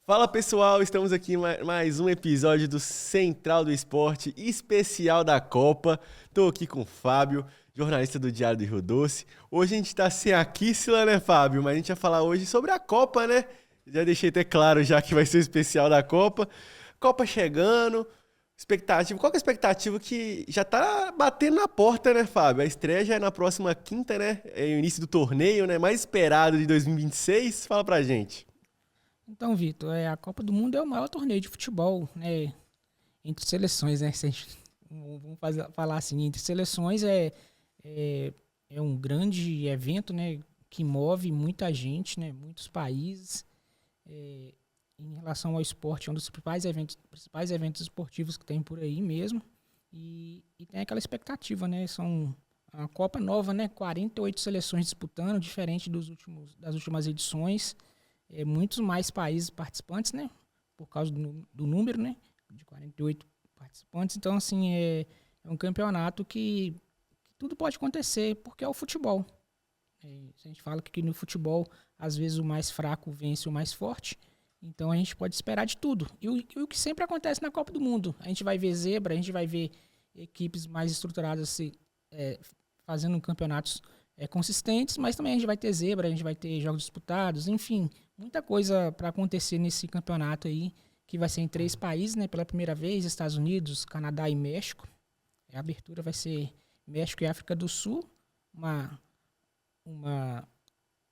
Fala pessoal, estamos aqui em mais um episódio do Central do Esporte, especial da Copa. Estou aqui com o Fábio, jornalista do Diário do Rio Doce. Hoje a gente está sem a Kissila, né, Fábio? Mas a gente vai falar hoje sobre a Copa, né? Já deixei até claro já que vai ser o especial da Copa. Copa chegando, expectativa. Qual que é a expectativa que já tá batendo na porta, né, Fábio? A estreia já é na próxima quinta, né? É o início do torneio, né? Mais esperado de 2026. Fala pra gente. Então, Vitor, a Copa do Mundo é o maior torneio de futebol, né? Entre seleções, né? Se a gente, falar assim, entre seleções é um grande evento, né? Que move muita gente, né? Muitos países. Em relação ao esporte, é um dos principais eventos esportivos que tem por aí mesmo. E tem aquela expectativa, né? São a Copa nova, né? 48 seleções disputando, diferente das últimas edições. Muitos mais países participantes, né? Por causa do número, né? De 48 participantes. Então, assim, é um campeonato que tudo pode acontecer, porque é o futebol. A gente fala que no futebol, às vezes, o mais fraco vence o mais forte. Então, a gente pode esperar de tudo. E o que sempre acontece na Copa do Mundo. A gente vai ver zebra, a gente vai ver equipes mais estruturadas fazendo campeonatos consistentes, mas também a gente vai ter zebra, a gente vai ter jogos disputados, enfim, muita coisa para acontecer nesse campeonato aí, que vai ser em 3 países, né? Pela primeira vez, Estados Unidos, Canadá e México. A abertura vai ser México e África do Sul, uma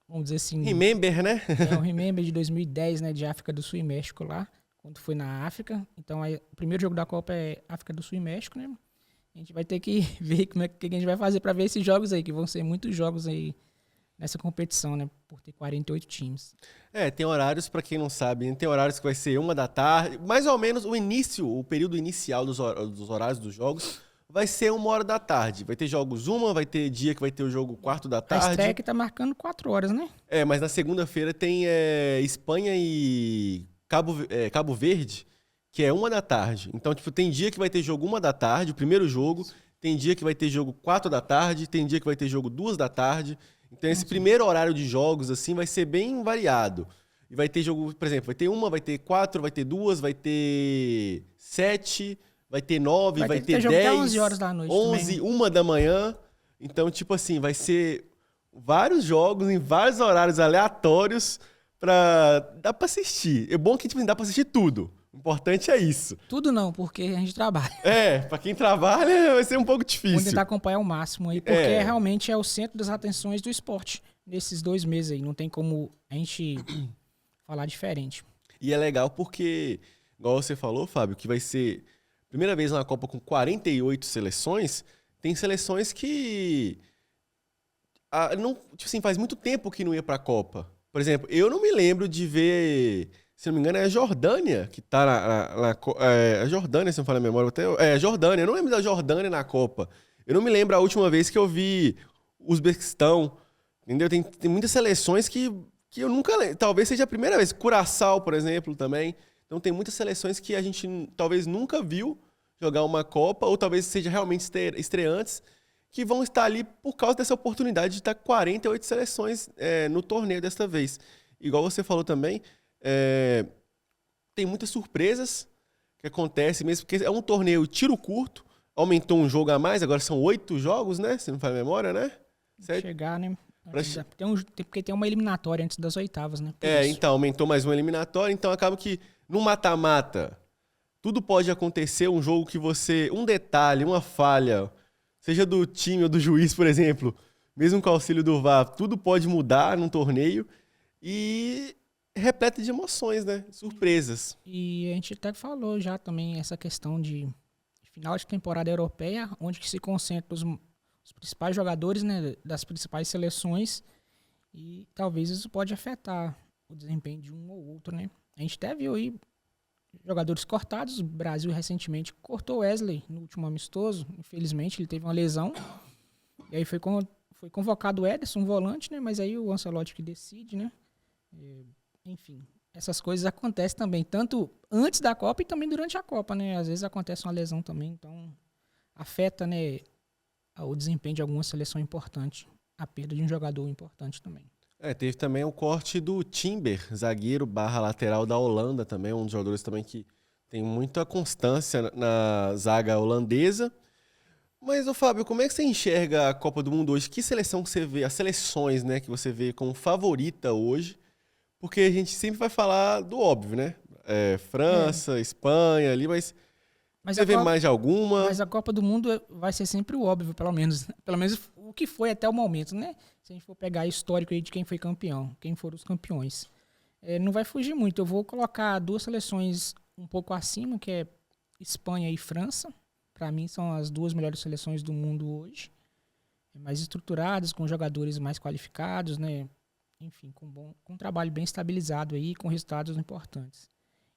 vamos dizer assim, Remember, né? um remember de 2010, né? De África do Sul e México lá, quando foi na África. Então, o primeiro jogo da Copa é África do Sul e México, né? A gente vai ter que ver o que a gente vai fazer para ver esses jogos aí, que vão ser muitos jogos aí nessa competição, né? Por ter 48 times. Tem horários, pra quem não sabe, né? Tem horários que vai ser 1 da tarde, mais ou menos o período inicial dos horários dos jogos vai ser 1 hora da tarde. Vai ter jogos vai ter dia que vai ter o jogo 4 da tarde. A estreia que tá marcando 4 horas, né? Mas na segunda-feira tem Espanha e Cabo Verde, que é 1 da tarde. Então, tipo, tem dia que vai ter jogo 1 da tarde, o primeiro jogo. Tem dia que vai ter jogo 4 da tarde. Tem dia que vai ter jogo 2 da tarde. Então, esse primeiro horário de jogos, assim, vai ser bem variado. E vai ter jogo, por exemplo, vai ter 1, vai ter 4, vai ter 2, vai ter 7, vai ter 9, vai ter 10. Jogo até 11 horas da noite 11, também. 1 da manhã. Então, tipo assim, vai ser vários jogos em vários horários aleatórios dá pra assistir. É bom que tipo, dá pra assistir tudo. O importante é isso. Tudo não, porque a gente trabalha. Pra quem trabalha vai ser um pouco difícil. Vamos tentar acompanhar o máximo aí, porque realmente é o centro das atenções do esporte nesses 2 meses aí. Não tem como a gente falar diferente. E é legal porque, igual você falou, Fábio, que vai ser a primeira vez na Copa com 48 seleções. Tem seleções que não, tipo assim, faz muito tempo que não ia pra Copa. Por exemplo, eu não me lembro de ver, se não me engano, é a Jordânia que tá a Jordânia, se não falar a memória, a Jordânia. Eu não lembro da Jordânia na Copa. Eu não me lembro a última vez que eu vi o Uzbequistão, entendeu? Tem muitas seleções que eu nunca lembro. Talvez seja a primeira vez. Curaçao, por exemplo, também. Então tem muitas seleções que a gente talvez nunca viu jogar uma Copa, ou talvez seja realmente estreantes, que vão estar ali por causa dessa oportunidade de estar 48 seleções no torneio desta vez. Igual você falou também, tem muitas surpresas que acontecem mesmo, porque é um torneio tiro curto, aumentou um jogo a mais, agora são 8 jogos, né? Se não faz memória, né? Chegar, né? Porque tem uma eliminatória antes das oitavas, né? Então, aumentou mais uma eliminatória, então acaba que no mata-mata, tudo pode acontecer, um jogo que um detalhe, uma falha, seja do time ou do juiz, por exemplo, mesmo com o auxílio do VAR, tudo pode mudar num torneio e repleto de emoções, né? Surpresas. E a gente até falou já também essa questão de final de temporada europeia, onde que se concentram os principais jogadores, né, das principais seleções, e talvez isso pode afetar o desempenho de um ou outro, né? A gente até viu aí jogadores cortados. O Brasil recentemente cortou Wesley no último amistoso. Infelizmente, ele teve uma lesão. E aí foi convocado o Ederson, um volante, né? Mas aí o Ancelotti que decide, né? Enfim, essas coisas acontecem também, tanto antes da Copa e também durante a Copa, né? Às vezes acontece uma lesão também, então afeta, né, o desempenho de alguma seleção importante, a perda de um jogador importante também. Teve também o corte do Timber, zagueiro barra lateral da Holanda também, um dos jogadores também que tem muita constância na zaga holandesa. Mas, ô Fábio, como é que você enxerga a Copa do Mundo hoje? Que seleção que você vê, as seleções, né, que você vê como favorita hoje? Porque a gente sempre vai falar do óbvio, né? É, França, Espanha ali, mas mas você a vê Copa, mais de alguma? mas a Copa do Mundo vai ser sempre o óbvio, pelo menos. Pelo menos o que foi até o momento, né? Se a gente for pegar histórico aí de quem foi campeão, quem foram os campeões. Não vai fugir muito. Eu vou colocar duas seleções um pouco acima, que é Espanha e França. Para mim, são as duas melhores seleções do mundo hoje. Mais estruturadas, com jogadores mais qualificados, né? Enfim, com um trabalho bem estabilizado aí, com resultados importantes.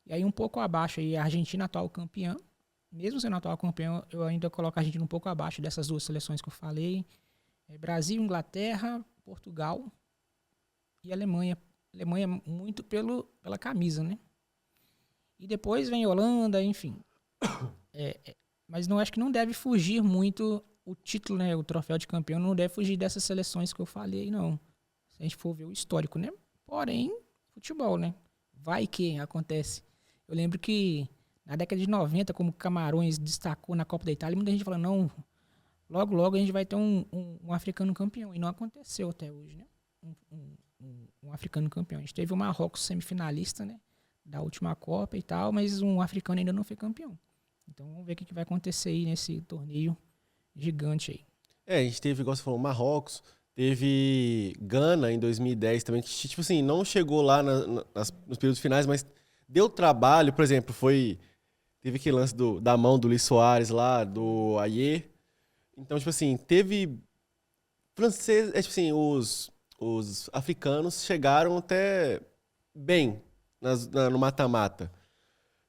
E aí, um pouco abaixo aí, a Argentina, atual campeã. Mesmo sendo atual campeã, eu ainda coloco a Argentina um pouco abaixo dessas duas seleções que eu falei. Brasil, Inglaterra, Portugal e Alemanha. Alemanha muito pela camisa, né? E depois vem Holanda, enfim. Mas não acho que não deve fugir muito o título, né? O troféu de campeão não deve fugir dessas seleções que eu falei, não. Se a gente for ver o histórico, né? Porém, futebol, né? Vai que acontece. Eu lembro que na década de 90, como Camarões destacou na Copa da Itália, muita gente falou, não, logo a gente vai ter um africano campeão. E não aconteceu até hoje, né? Um africano campeão. A gente teve o Marrocos semifinalista, né? Da última Copa e tal, mas um africano ainda não foi campeão. Então vamos ver o que vai acontecer aí nesse torneio gigante aí. A gente teve, igual você falou, Marrocos, teve Gana em 2010 também, que, tipo assim, não chegou lá nos períodos finais, mas deu trabalho, por exemplo, teve aquele lance da mão do Luis Soares lá, do Ayer. Então, tipo assim, teve francês, tipo assim, os africanos chegaram até bem no mata-mata.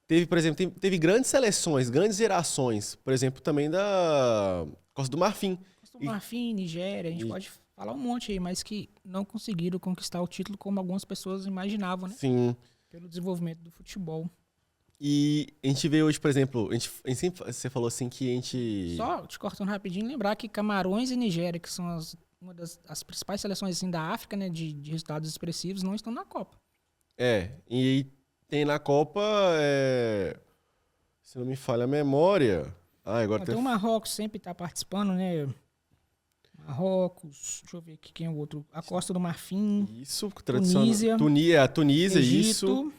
Teve, por exemplo, teve grandes seleções, grandes gerações, por exemplo, também da Costa do Marfim. Costa do E, Marfim, Nigéria, a gente e pode falar um monte aí, mas que não conseguiram conquistar o título como algumas pessoas imaginavam, né? sim. Pelo desenvolvimento do futebol. E a gente vê hoje, por exemplo, a gente sempre, você falou assim que a gente. Só te cortando rapidinho, lembrar que Camarões e Nigéria, que são uma das principais seleções assim, da África, né, de resultados expressivos, não estão na Copa. E tem na Copa, se não me falha a memória. Ah, agora Até o Marrocos sempre está participando, né? Marrocos, deixa eu ver aqui quem é o outro. A Costa do Marfim, Isso, tradicional. Tunísia, A Tunísia, isso. Egito,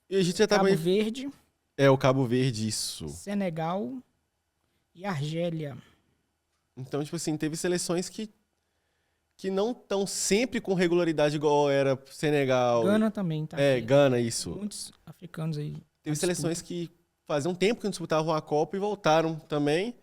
E a gente já tá Cabo bem. Verde, É, o Cabo Verde, isso. Senegal e Argélia. Então, tipo assim, teve seleções que não estão sempre com regularidade igual era Senegal. Gana também tá aqui. Gana, isso. Muitos africanos aí na Teve disputa. seleções que faziam tempo que não disputavam a Copa e voltaram também.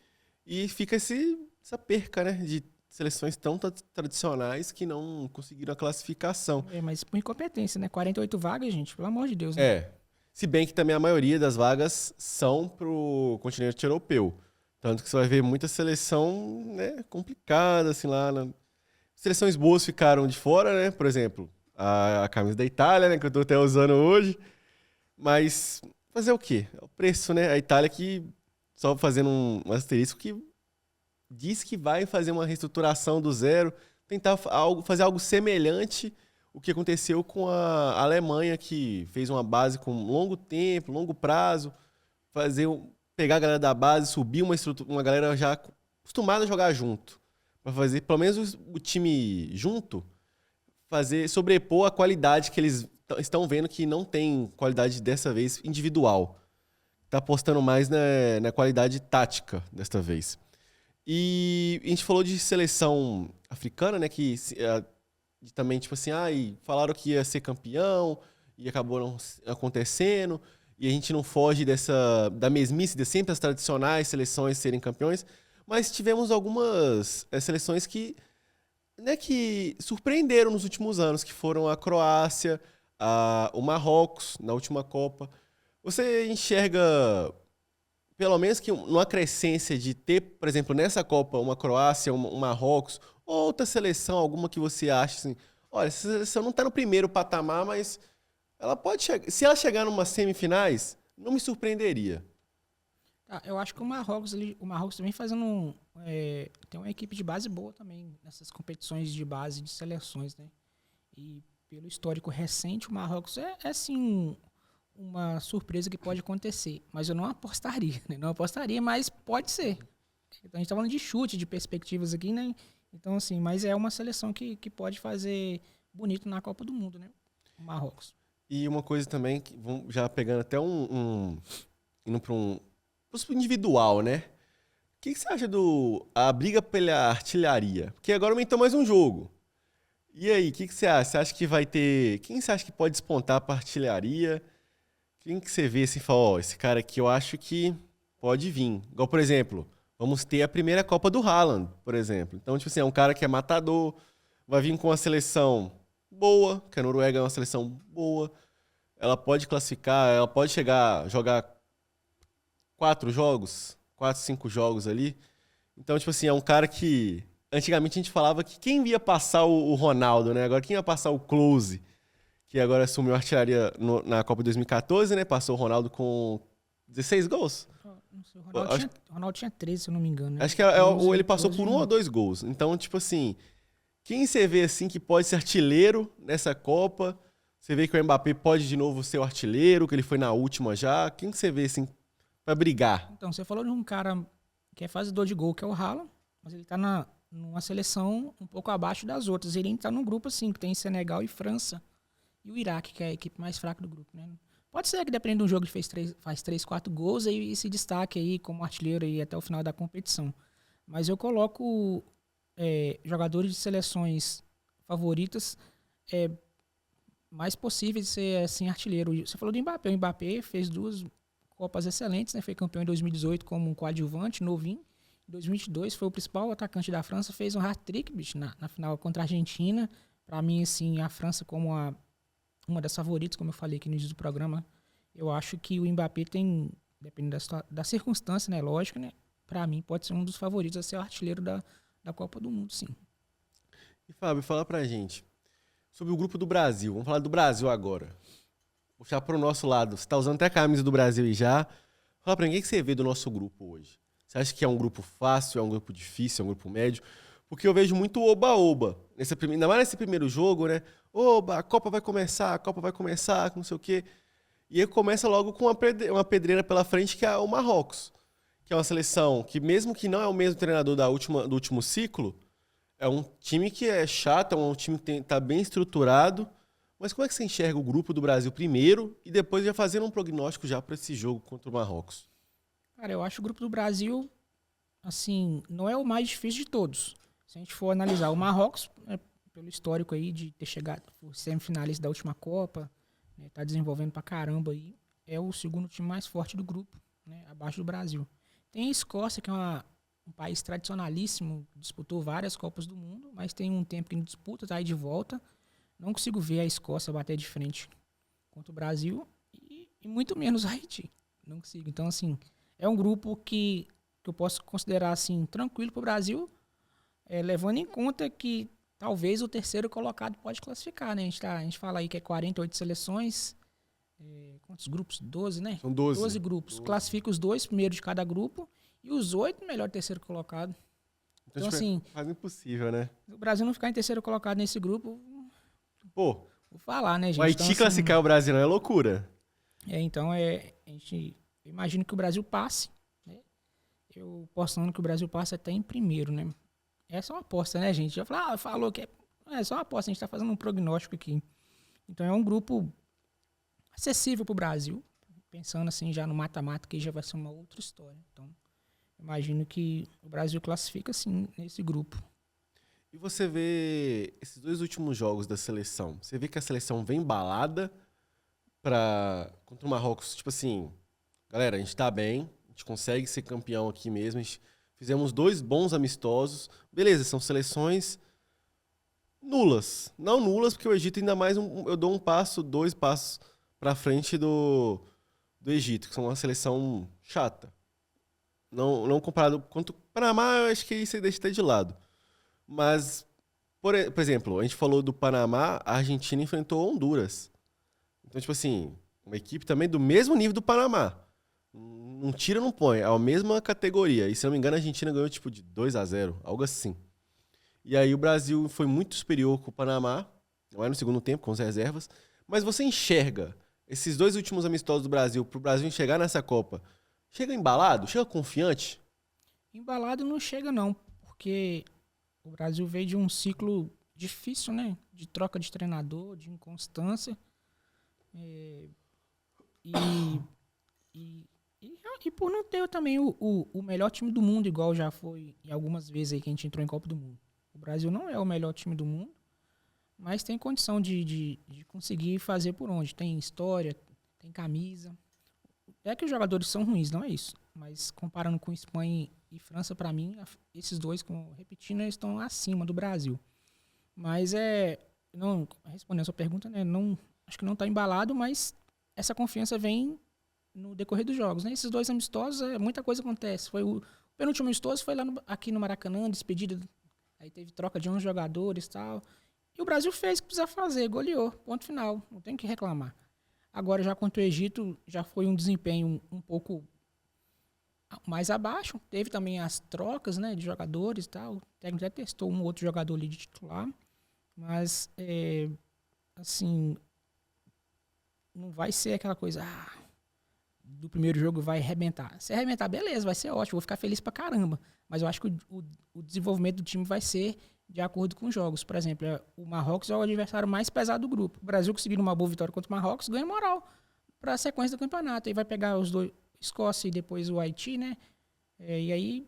E fica essa perca, né? De seleções tão tradicionais que não conseguiram a classificação. Mas por incompetência, né? 48 vagas, gente, pelo amor de Deus, né? Se bem que também a maioria das vagas são pro continente europeu. Tanto que você vai ver muita seleção, né, complicada, assim, lá. Seleções boas ficaram de fora, né? Por exemplo, a camisa da Itália, né? Que eu tô até usando hoje. Mas fazer o quê? É o preço, né? A Itália que, só fazendo um asterisco, que diz que vai fazer uma reestruturação do zero, tentar fazer algo semelhante o que aconteceu com a Alemanha, que fez uma base com longo tempo, longo prazo, pegar a galera da base, subir uma galera já acostumada a jogar junto, para fazer pelo menos o time junto, sobrepor a qualidade que eles estão vendo que não tem qualidade dessa vez individual. Tá apostando mais na qualidade tática desta vez. E a gente falou de seleção africana, né? Que também, tipo assim, falaram que ia ser campeão e acabou não acontecendo. E a gente não foge da mesmice de sempre as tradicionais seleções serem campeões. Mas tivemos algumas seleções que surpreenderam nos últimos anos, que foram a Croácia, o Marrocos na última Copa. Você enxerga, pelo menos, que uma crescência de ter, por exemplo, nessa Copa, uma Croácia, um Marrocos, ou outra seleção, alguma que você acha assim, olha, essa seleção não está no primeiro patamar, mas ela pode chegar. Se ela chegar numa semifinais, não me surpreenderia. Eu acho que o Marrocos também tem uma equipe de base boa também nessas competições de base de seleções, né? E pelo histórico recente, o Marrocos é sim uma surpresa que pode acontecer. Mas eu não apostaria, né? Não apostaria, mas pode ser. Então a gente tá falando de chute, de perspectivas aqui, né? Então, assim, mas é uma seleção que pode fazer bonito na Copa do Mundo, né? O Marrocos. E uma coisa também, que já pegando até indo para um pro individual, né? O que você acha a briga pela artilharia? Porque agora aumentou mais um jogo. E aí, o que você acha? Você acha que vai ter... Quem você acha que pode despontar para artilharia? Quem que você vê assim e fala, ó, esse cara aqui eu acho que pode vir. Igual, por exemplo, vamos ter a primeira Copa do Haaland, por exemplo. Então, tipo assim, é um cara que é matador, vai vir com uma seleção boa, que a Noruega é uma seleção boa. Ela pode classificar, ela pode jogar 4, 5 jogos ali. Então, tipo assim, é um cara que... Antigamente a gente falava que quem ia passar o Ronaldo, né? Agora quem ia passar o Klose, que agora assumiu a artilharia na Copa de 2014, né? Passou o Ronaldo com 16 gols. Não sei, o Ronaldo tinha 13, se eu não me engano. Né? Acho que ele passou por 1 ou 2 gols. Então, tipo assim, quem você vê assim que pode ser artilheiro nessa Copa? Você vê que o Mbappé pode de novo ser o artilheiro, que ele foi na última já. Quem você vê assim pra brigar? Então, você falou de um cara que é fazedor de gol, que é o Haaland, mas ele tá numa seleção um pouco abaixo das outras. Ele tá num grupo assim, que tem Senegal e França. E o Iraque, que é a equipe mais fraca do grupo, né? Pode ser que dependendo do jogo ele faz 3, 4 gols e se destaque aí como artilheiro aí até o final da competição. Mas eu coloco jogadores de seleções favoritas mais possíveis de ser assim, artilheiro. Você falou do Mbappé. O Mbappé fez 2 Copas excelentes, né? Foi campeão em 2018 como um coadjuvante, novinho. Em 2022 foi o principal atacante da França, fez um hat-trick, bicho, na final contra a Argentina. Para mim, assim, a França como uma das favoritas, como eu falei aqui no início do programa, eu acho que o Mbappé tem, dependendo da circunstância, né, lógico, né, para mim pode ser um dos favoritos a ser o artilheiro da Copa do Mundo, sim. E Fábio, fala pra gente sobre o grupo do Brasil. Vamos falar do Brasil agora. Puxar pro nosso lado. Você tá usando até a camisa do Brasil e já. Fala pra mim, o que você vê do nosso grupo hoje? Você acha que é um grupo fácil, é um grupo difícil, é um grupo médio? Porque eu vejo muito oba-oba. Ainda mais nesse primeiro jogo, né? Oba, a Copa vai começar, não sei o quê. E aí começa logo com uma pedreira pela frente, que é o Marrocos. Que é uma seleção que, mesmo que não é o mesmo treinador do último ciclo, é um time que é chato, é um time que tá bem estruturado. Mas como é que você enxerga o grupo do Brasil primeiro e depois já fazendo um prognóstico já para esse jogo contra o Marrocos? Cara, eu acho o grupo do Brasil, assim, não é o mais difícil de todos. Se a gente for analisar o Marrocos, pelo histórico aí de ter chegado por semifinalista da última Copa, né, tá desenvolvendo pra caramba aí, é o segundo time mais forte do grupo, né, abaixo do Brasil. Tem a Escócia, que é um país tradicionalíssimo, disputou várias Copas do Mundo, mas tem um tempo que não disputa, tá aí de volta. Não consigo ver a Escócia bater de frente contra o Brasil e muito menos o Haiti. Não consigo. Então, assim, é um grupo que eu posso considerar assim, tranquilo para o Brasil, levando em conta que talvez o terceiro colocado pode classificar, né? A gente fala aí que é 48 seleções, quantos grupos? 12, né? São 12. 12 grupos. Classifica os 2 primeiros de cada grupo e os 8 melhor terceiro colocado. Então assim... Quase impossível, né? O Brasil não ficar em terceiro colocado nesse grupo... Pô, vou falar, né, gente? O Haiti então, assim, classificar o Brasil não é loucura. Então, eu imagino que o Brasil passe, né? Eu postando que o Brasil passe até em primeiro, né? É só uma aposta, né, gente? Já falou que é só uma aposta, a gente tá fazendo um prognóstico aqui. Então, é um grupo acessível pro Brasil, pensando assim já no mata-mata, que já vai ser uma outra história. Então, imagino que o Brasil classifica, assim, nesse grupo. E você vê esses 2 últimos jogos da seleção, você vê que a seleção vem embalada contra o Marrocos, tipo assim, galera, a gente tá bem, a gente consegue ser campeão aqui mesmo, fizemos 2 bons amistosos, beleza, são seleções nulas, não nulas, porque o Egito ainda mais, eu dou 2 passos pra frente do Egito, que são uma seleção chata, não comparado quanto o Panamá, eu acho que isso aí deixa até de lado. Mas, por exemplo, a gente falou do Panamá, a Argentina enfrentou Honduras. Então, tipo assim, uma equipe também do mesmo nível do Panamá. Não tira, não põe. É a mesma categoria. E, se não me engano, a Argentina ganhou tipo de 2-0, algo assim. E aí o Brasil foi muito superior com o Panamá. não é no segundo tempo, com as reservas. Mas você enxerga esses 2 últimos amistosos do Brasil, pro Brasil chegar nessa Copa, chega embalado? Chega confiante? Embalado não chega não, porque o Brasil veio de um ciclo difícil, né? De troca de treinador, de inconstância. É, e, e, e por não ter também o melhor time do mundo, igual já foi em algumas vezes aí que a gente entrou em Copa do Mundo. O Brasil não é o melhor time do mundo, mas tem condição de conseguir fazer por onde. Tem história, tem camisa. É que os jogadores são ruins, não é isso. Mas comparando com Espanha e França, para mim, esses dois, repetindo, eles estão acima do Brasil. Mas não, respondendo a sua pergunta, né, não, acho que não está embalado, mas essa confiança vem no decorrer dos jogos. Né? Esses 2 amistosos, muita coisa acontece. O penúltimo amistoso foi lá aqui no Maracanã, despedida. Aí teve troca de 11 jogadores e tal. E o Brasil fez o que precisava fazer, goleou, ponto final, não tem o que reclamar. Agora, já contra o Egito, já foi um desempenho um pouco mais abaixo. Teve também as trocas, né, de jogadores e tal. O técnico até testou um outro jogador ali de titular. Mas, assim, não vai ser aquela coisa, do primeiro jogo vai arrebentar. Se arrebentar, beleza, vai ser ótimo, vou ficar feliz pra caramba. Mas eu acho que o desenvolvimento do time vai ser de acordo com os jogos. Por exemplo, o Marrocos é o adversário mais pesado do grupo. O Brasil conseguindo uma boa vitória contra o Marrocos ganha moral para a sequência do campeonato. Aí vai pegar os 2, Escócia e depois o Haiti, né? E aí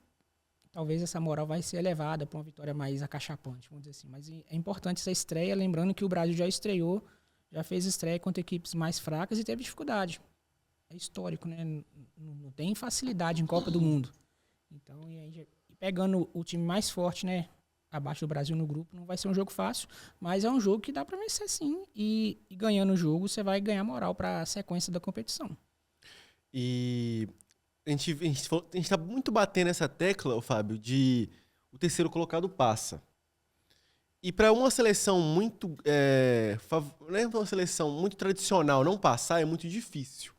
talvez essa moral vai ser elevada para uma vitória mais acachapante, vamos dizer assim. Mas é importante essa estreia, lembrando que o Brasil já estreou, já fez estreia contra equipes mais fracas e teve dificuldade. É histórico, né? Não tem facilidade em Copa do Mundo. Então, e pegando o time mais forte, né? Abaixo do Brasil no grupo, não vai ser um jogo fácil, mas é um jogo que dá para vencer sim. E ganhando o jogo, você vai ganhar moral para a sequência da competição. E a gente tá muito batendo essa tecla, Fábio, de o terceiro colocado passa. E para uma seleção muito, né, uma seleção muito tradicional não passar é muito difícil.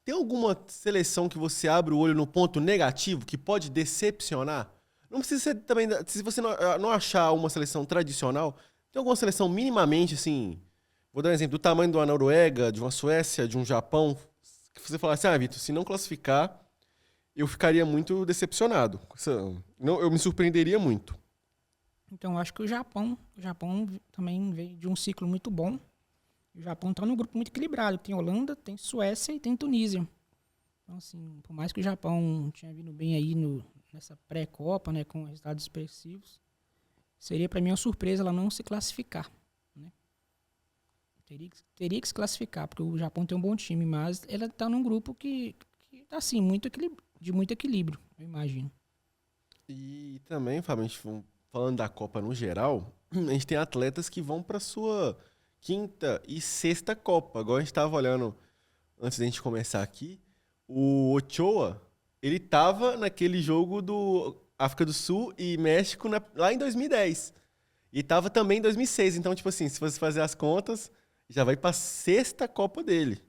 Tem alguma seleção que você abre o olho no ponto negativo que pode decepcionar? Não precisa ser também, se você não achar uma seleção tradicional, tem alguma seleção minimamente assim, vou dar um exemplo, do tamanho de uma Noruega, de uma Suécia, de um Japão, que você fala assim, Vitor, se não classificar, eu ficaria muito decepcionado. Não, eu me surpreenderia muito. Então, eu acho que o Japão também veio de um ciclo muito bom. O Japão está num grupo muito equilibrado. Tem Holanda, tem Suécia e tem Tunísia. Então, assim, por mais que o Japão tinha vindo bem aí nessa pré-copa, né, com resultados expressivos, seria para mim uma surpresa ela não se classificar. Né? Teria que se classificar, porque o Japão tem um bom time, mas ela está num grupo que está assim, de muito equilíbrio, eu imagino. E também, Fábio, falando da Copa no geral, a gente tem atletas que vão para sua quinta e sexta Copa. Agora a gente estava olhando, antes da gente começar aqui, o Ochoa, ele estava naquele jogo do África do Sul e México lá em 2010. E estava também em 2006. Então, tipo assim, se você fazer as contas, já vai para a sexta Copa dele.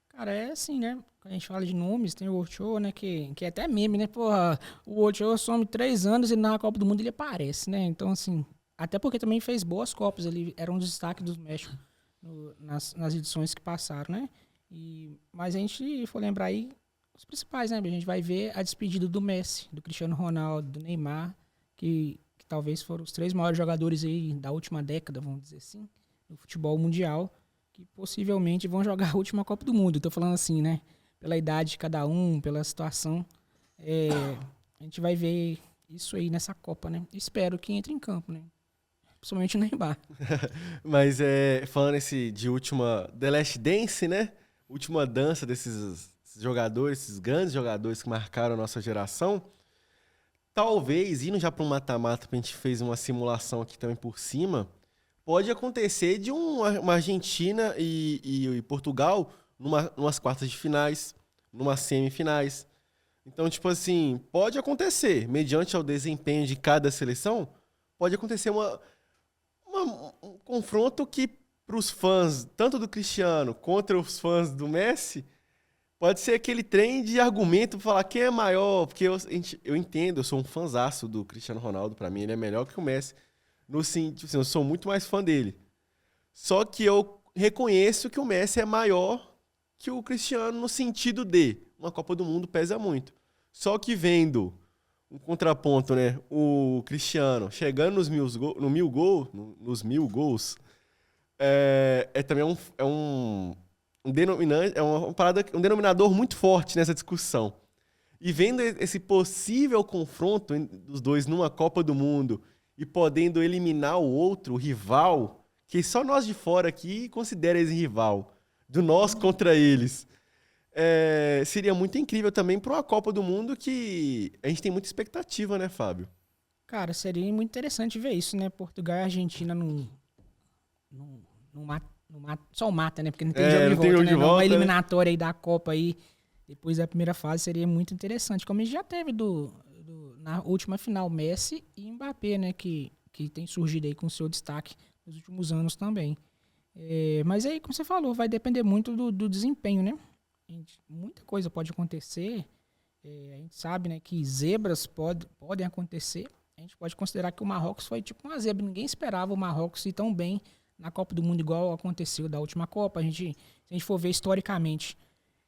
Cara, é assim, né? Quando a gente fala de nomes, tem o Ochoa, né? Que é até meme, né? Porra, o Ochoa some 3 anos e na Copa do Mundo ele aparece, né? Então, assim, até porque também fez boas Copas, ele era um destaque do México nas edições que passaram, né? Mas a gente for lembrar aí os principais, né? A gente vai ver a despedida do Messi, do Cristiano Ronaldo, do Neymar, que talvez foram os 3 maiores jogadores aí da última década, vamos dizer assim, no futebol mundial, que possivelmente vão jogar a última Copa do Mundo. Estou falando assim, né? Pela idade de cada um, pela situação. A gente vai ver isso aí nessa Copa, né? Espero que entre em campo, né? Principalmente o Neymar. Mas falando de última The Last Dance, né? Última dança desses jogadores, esses grandes jogadores que marcaram a nossa geração. Talvez, indo já para um mata-mata, a gente fez uma simulação aqui também por cima, pode acontecer de uma Argentina e Portugal numas quartas de finais, numas semifinais. Então, tipo assim, pode acontecer, mediante ao desempenho de cada seleção, pode acontecer um confronto que, para os fãs, tanto do Cristiano contra os fãs do Messi, pode ser aquele trem de argumento para falar quem é maior, porque eu entendo, eu sou um fãzaço do Cristiano Ronaldo, para mim ele é melhor que o Messi. tipo assim, eu sou muito mais fã dele. Só que eu reconheço que o Messi é maior que o Cristiano no sentido de uma Copa do Mundo pesa muito. Só que vendo um contraponto, né? O Cristiano chegando nos 1.000 gols, é também um denominante, uma parada, um denominador muito forte nessa discussão. E vendo esse possível confronto dos dois numa Copa do Mundo e podendo eliminar o outro, o rival, que só nós de fora aqui considera esse rival, do nós contra eles, seria muito incrível também para uma Copa do Mundo que a gente tem muita expectativa, né, Fábio? Cara, seria muito interessante ver isso, né? Portugal e Argentina só o mata, né? Porque não tem jogo de Não tem volta, jogo né? de Não, volta, uma né? eliminatória aí da Copa aí, depois da primeira fase, seria muito interessante. Como a gente já teve na última final, Messi e Mbappé, né? Que tem surgido aí com seu destaque nos últimos anos também. Mas aí, como você falou, vai depender muito do desempenho, né? Muita coisa pode acontecer. A gente sabe, né, que zebras podem acontecer. A gente pode considerar que o Marrocos foi tipo uma zebra. Ninguém esperava o Marrocos ir tão bem na Copa do Mundo igual aconteceu da última Copa. Se a gente for ver historicamente,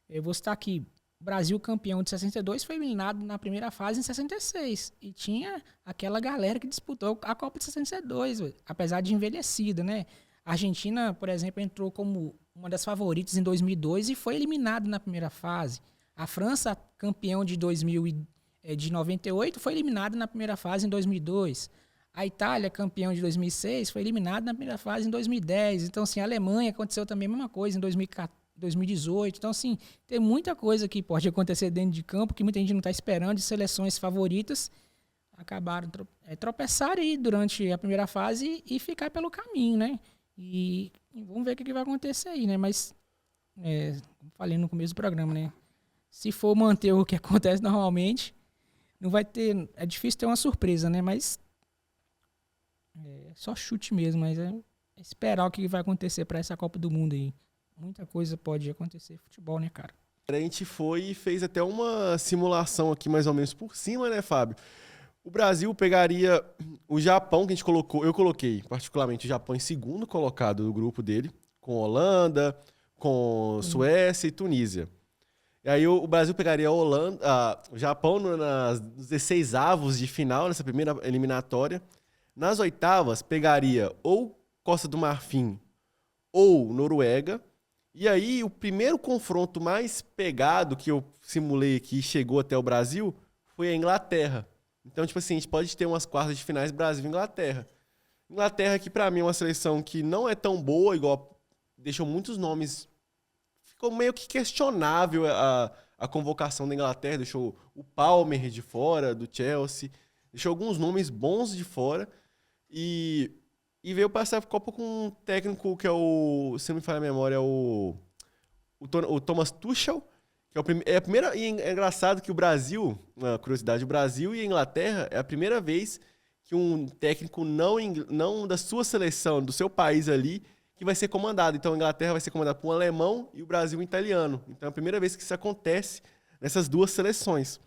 eu vou citar aqui, o Brasil campeão de 62 foi eliminado na primeira fase em 66. E tinha aquela galera que disputou a Copa de 62, apesar de envelhecida, né? A Argentina, por exemplo, entrou como uma das favoritas em 2002 e foi eliminado na primeira fase. A França, campeão de 98, foi eliminada na primeira fase em 2002. A Itália, campeão de 2006, foi eliminada na primeira fase em 2010. Então, assim, a Alemanha aconteceu também a mesma coisa em 2018. Então, assim, tem muita coisa que pode acontecer dentro de campo que muita gente não está esperando, de seleções favoritas acabaram tropeçarem aí durante a primeira fase e ficar pelo caminho, né? E vamos ver o que vai acontecer aí, né? Mas, como falei no começo do programa, né? Se for manter o que acontece normalmente, não vai ter. É difícil ter uma surpresa, né? Mas só chute mesmo, mas é esperar o que vai acontecer para essa Copa do Mundo aí. Muita coisa pode acontecer. Futebol, né, cara? A gente foi e fez até uma simulação aqui mais ou menos por cima, né, Fábio? O Brasil pegaria o Japão, que a gente colocou, eu coloquei particularmente o Japão em segundo colocado do grupo dele, com Holanda, com Suécia e Tunísia. E aí o Brasil pegaria o Japão nos 16 avos de final, nessa primeira eliminatória. Nas oitavas, pegaria ou Costa do Marfim ou Noruega. E aí o primeiro confronto mais pegado que eu simulei aqui e chegou até o Brasil foi a Inglaterra. Então, tipo assim, a gente pode ter umas quartas de finais Brasil e Inglaterra. Inglaterra, que pra mim é uma seleção que não é tão boa, igual deixou muitos nomes. Ficou meio que questionável a convocação da Inglaterra, deixou o Palmer de fora, do Chelsea, deixou alguns nomes bons de fora e veio passar a Copa com um técnico que se não me falha a memória, o Thomas Tuchel, que é a primeira, e é engraçado que o Brasil, uma curiosidade, o Brasil e a Inglaterra é a primeira vez que um técnico não da sua seleção, do seu país ali, que vai ser comandado. Então a Inglaterra vai ser comandada por um alemão e o Brasil um italiano. Então é a primeira vez que isso acontece nessas duas seleções.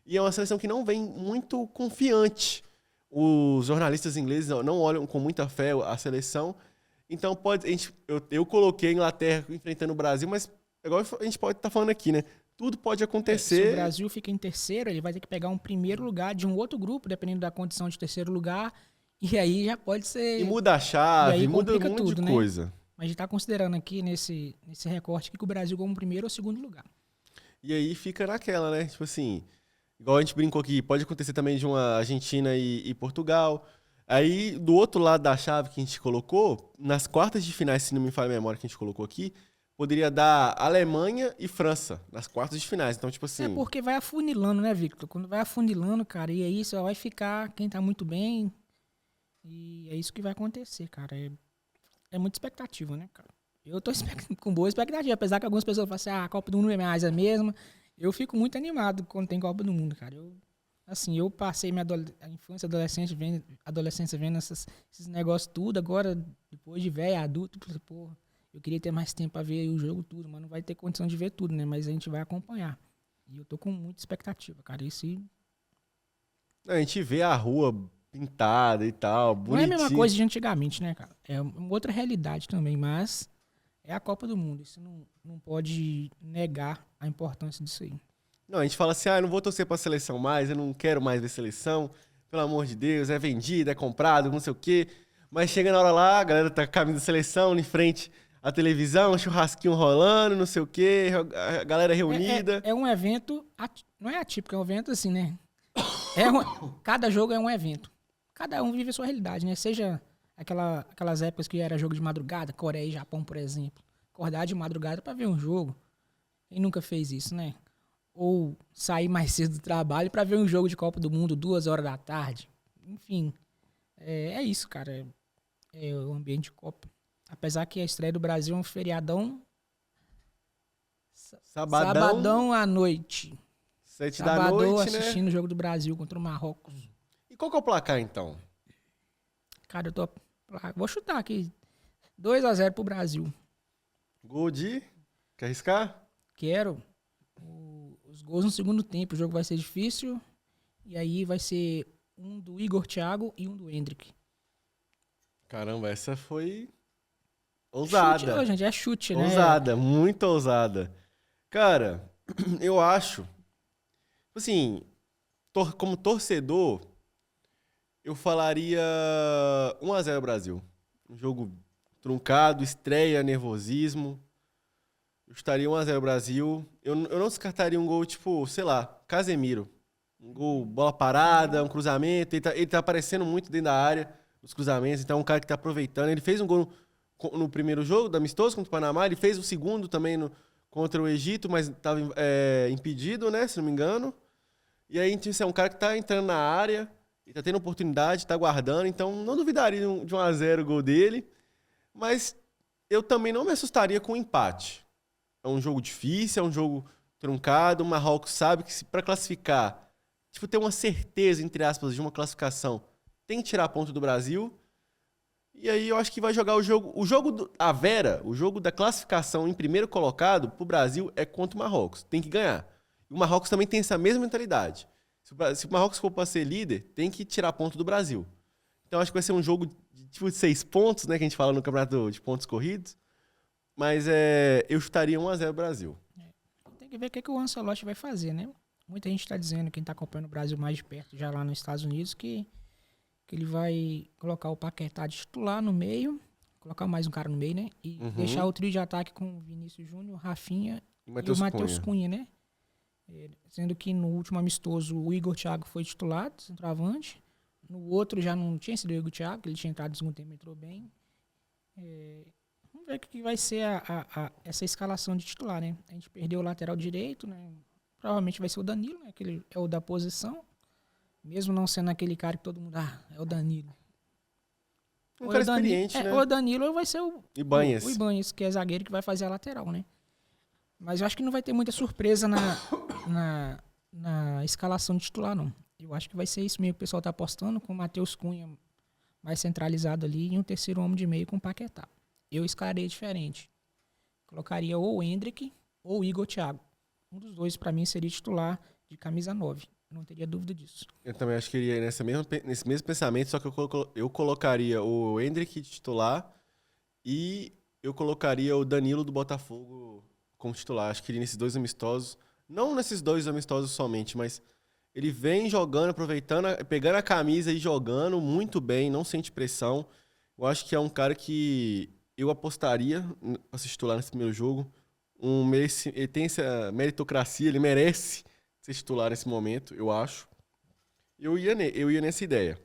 E é uma seleção que não vem muito confiante. Os jornalistas ingleses não olham com muita fé a seleção. Então eu coloquei a Inglaterra enfrentando o Brasil, mas igual a gente pode estar falando aqui, né? Tudo pode acontecer. Se o Brasil fica em terceiro, ele vai ter que pegar um primeiro lugar de um outro grupo, dependendo da condição de terceiro lugar. E aí já pode ser... E muda a chave, muda um monte tudo, de coisa. Né? Mas a gente está considerando aqui nesse recorte que o Brasil como primeiro ou segundo lugar. E aí fica naquela, né? Tipo assim, igual a gente brincou aqui, pode acontecer também de uma Argentina e Portugal. Aí, do outro lado da chave que a gente colocou, nas quartas de finais, se não me falha a memória que a gente colocou aqui, poderia dar Alemanha e França nas quartas de finais. Então, tipo assim... É porque vai afunilando, né, Victor? Quando vai afunilando, cara, e aí só vai ficar quem tá muito bem. E é isso que vai acontecer, cara. É muita expectativa, né, cara? Eu tô com boa expectativa, apesar que algumas pessoas falam assim, a Copa do Mundo é mais a mesma. Eu fico muito animado quando tem Copa do Mundo, cara. Eu passei minha infância, adolescência vendo esses negócios tudo. Agora, depois de velho, adulto, porra, eu queria ter mais tempo pra ver o jogo tudo, mas não vai ter condição de ver tudo, né? Mas a gente vai acompanhar. E eu tô com muita expectativa, cara. A gente vê a rua pintada e tal, Não é a bonitinho. mesma coisa de antigamente, né, cara? É uma outra realidade também, mas é a Copa do Mundo. Isso não pode negar a importância disso aí. Não, a gente fala assim, eu não vou torcer pra seleção mais, eu não quero mais ver seleção, pelo amor de Deus, é vendido, é comprado, não sei o quê. Mas chega na hora lá, a galera tá com a camisa da seleção, em frente à televisão, um churrasquinho rolando, não sei o quê, a galera reunida. É um evento, não é atípico, é um evento assim, né? Cada jogo é um evento. Cada um vive a sua realidade, né? Seja aquelas épocas que era jogo de madrugada, Coreia e Japão, por exemplo. Acordar de madrugada pra ver um jogo. Quem nunca fez isso, né? Ou sair mais cedo do trabalho pra ver um jogo de Copa do Mundo 2 horas da tarde. Enfim, é isso, cara. É o ambiente de Copa. Apesar que a estreia do Brasil é um feriadão. Sabadão à noite. 7 da Sabadão noite, né? assistindo o jogo do Brasil contra o Marrocos. E qual que é o placar, então? Cara, vou chutar aqui. 2-0 pro Brasil. Gol de... Quer arriscar? Quero os gols no segundo tempo. O jogo vai ser difícil. E aí vai ser um do Igor Thiago e um do Endrick. Caramba, essa foi ousada. Chute, gente, é chute, né? Ousada, muito ousada. Cara, eu acho... Assim, como torcedor, eu falaria 1-0 Brasil. Um jogo truncado, estreia, nervosismo. Eu estaria 1-0 Brasil. Eu não descartaria um gol tipo, sei lá, Casemiro. Um gol, bola parada, um cruzamento. Ele tá aparecendo muito dentro da área, nos cruzamentos. Então é um cara que tá aproveitando. Ele fez um gol no primeiro jogo, do amistoso contra o Panamá. Ele fez o segundo também contra o Egito, mas estava impedido, né, se não me engano. E aí, é um cara que tá entrando na área, e tá tendo oportunidade, tá guardando, então não duvidaria de 1-0 o gol dele. Mas eu também não me assustaria com o empate. É um jogo difícil, é um jogo truncado, o Marrocos sabe que para classificar, tipo, ter uma certeza, entre aspas, de uma classificação, tem que tirar ponto do Brasil. E aí eu acho que vai jogar o jogo o jogo da classificação em primeiro colocado pro Brasil é contra o Marrocos, tem que ganhar. E o Marrocos também tem essa mesma mentalidade. Se o Marrocos for para ser líder, tem que tirar ponto do Brasil. Então acho que vai ser um jogo de 6 pontos, né, que a gente fala no campeonato de pontos corridos. Mas eu chutaria 1-0 Brasil. Tem que ver o que o Ancelotti vai fazer, né? Muita gente está dizendo, quem está acompanhando o Brasil mais de perto, já lá nos Estados Unidos, que ele vai colocar o Paquetá de titular no meio, colocar mais um cara no meio, né? E deixar o trio de ataque com o Vinícius Júnior, Rafinha e o Matheus Cunha, né? Sendo que no último amistoso o Igor Thiago foi titular, centroavante. No outro já não tinha sido o Igor Thiago, que ele tinha entrado no segundo tempo e entrou bem. Vamos ver o que vai ser essa escalação de titular, né? A gente perdeu o lateral direito, né? Provavelmente vai ser o Danilo, né? Que ele é o da posição. Mesmo não sendo aquele cara que todo mundo... é o Danilo. Um cara experiente, né? Ou o Danilo ou vai ser o Ibanez. O Ibanez, que é zagueiro que vai fazer a lateral, né? Mas eu acho que não vai ter muita surpresa na escalação de titular, não. Eu acho que vai ser isso mesmo que o pessoal tá apostando, com o Matheus Cunha mais centralizado ali e um terceiro homem de meio com o Paquetá. Eu escalaria diferente. Colocaria ou o Endrick ou o Igor Thiago. Um dos dois, para mim, seria titular de camisa 9. Não teria dúvida disso. Eu também acho que iria nesse mesmo pensamento, só que eu colocaria o Endrick de titular e eu colocaria o Danilo do Botafogo como titular. Acho que ele nesses 2 amistosos, não nesses 2 amistosos somente, mas ele vem jogando, aproveitando, pegando a camisa e jogando muito bem, não sente pressão. Eu acho que é um cara que eu apostaria para se titular nesse primeiro jogo. Ele tem essa meritocracia, ele merece ser titular nesse momento, eu acho. Eu ia nessa ideia.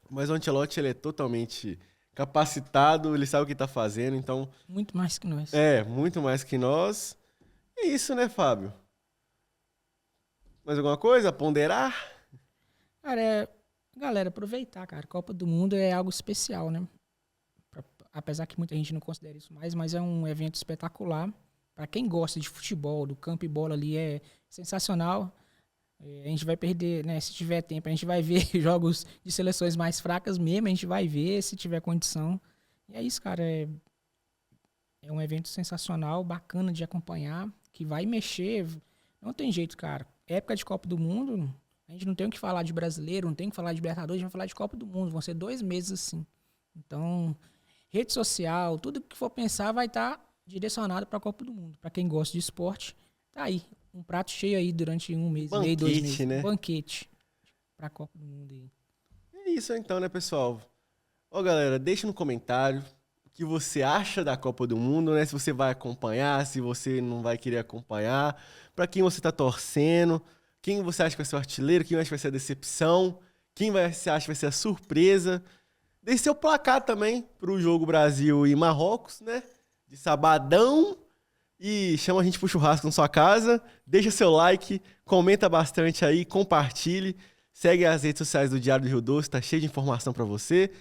Mas o Ancelotti, ele é totalmente capacitado, ele sabe o que está fazendo, então... Muito mais que nós. Muito mais que nós. É isso, né, Fábio? Mais alguma coisa a ponderar? Cara, galera, aproveitar, cara. Copa do Mundo é algo especial, né? Apesar que muita gente não considera isso mais, mas é um evento espetacular. Para quem gosta de futebol, do campo e bola ali, é sensacional. A gente vai perder, né? Se tiver tempo, a gente vai ver jogos de seleções mais fracas mesmo, a gente vai ver se tiver condição. E é isso, cara. É um evento sensacional, bacana de acompanhar, que vai mexer. Não tem jeito, cara. Época de Copa do Mundo, A gente não tem o que falar de brasileiro, não tem o que falar de Libertadores, a gente vai falar de Copa do Mundo. Vão ser 2 meses assim. Então, rede social, tudo que for pensar vai estar direcionado para a Copa do Mundo. Para quem gosta de esporte, tá aí. Um prato cheio aí durante 1 mês, meio, 2 meses. Né? Um banquete para a Copa do Mundo aí. É isso então, né, pessoal? Ó, galera, deixa no comentário o que você acha da Copa do Mundo, né? Se você vai acompanhar, se você não vai querer acompanhar, para quem você tá torcendo, quem você acha que vai ser o artilheiro, quem acha que vai ser a decepção, quem você acha que vai ser a surpresa. Deixe seu placar também pro jogo Brasil e Marrocos, né? De sabadão. E chama a gente pro churrasco na sua casa. Deixa seu like, comenta bastante aí, compartilhe. Segue as redes sociais do Diário do Rio Doce, tá cheio de informação pra você.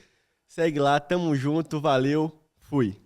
Segue lá, tamo junto, valeu, fui.